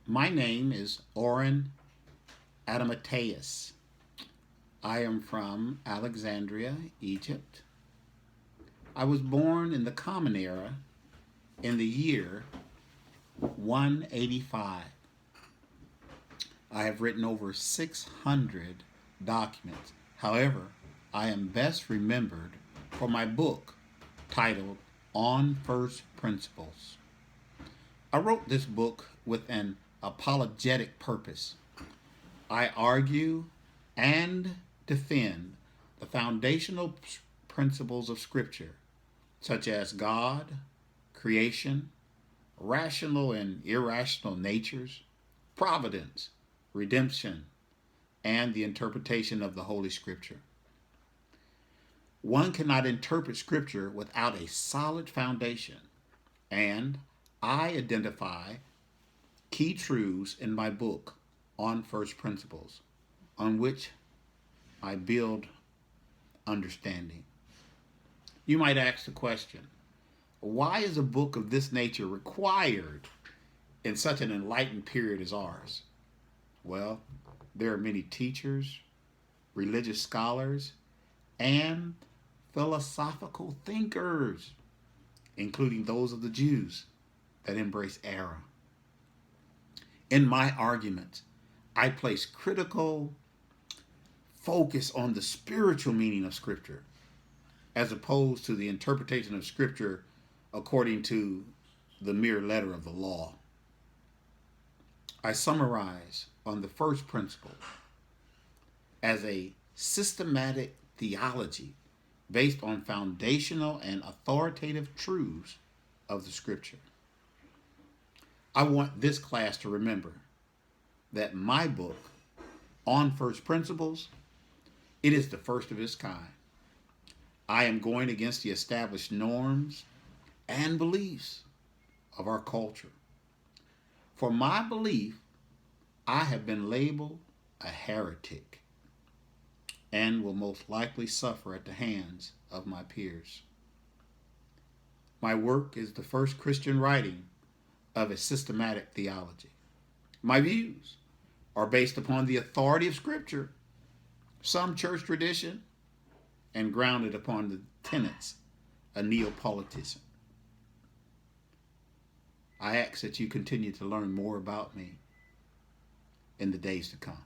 My name is Oren Adamateus. I am from Alexandria, Egypt. I was born in the Common Era in the year 185. I have written over 600 documents. However, I am best remembered for my book titled On First Principles. I wrote this book with an apologetic purpose. I argue and defend the foundational principles of Scripture, such as God, creation, rational and irrational natures, providence, redemption, and the interpretation of the Holy Scripture. One cannot interpret Scripture without a solid foundation, and I identify key truths in my book on first principles, on which I build understanding. You might ask the question, why is a book of this nature required in such an enlightened period as ours? Well, there are many teachers, religious scholars, and philosophical thinkers, including those of the Jews, that embrace error. In my arguments, I place critical focus on the spiritual meaning of Scripture, as opposed to the interpretation of Scripture according to the mere letter of the law. I summarize on the first principle as a systematic theology based on foundational and authoritative truths of the Scripture. I want this class to remember that my book on first principles, it is the first of its kind. I am going against the established norms and beliefs of our culture. For my belief, I have been labeled a heretic and will most likely suffer at the hands of my peers. My work is the first Christian writing of a systematic theology. My views are based upon the authority of Scripture, some church tradition, and grounded upon the tenets of Neapolitanism. I ask that you continue to learn more about me in the days to come.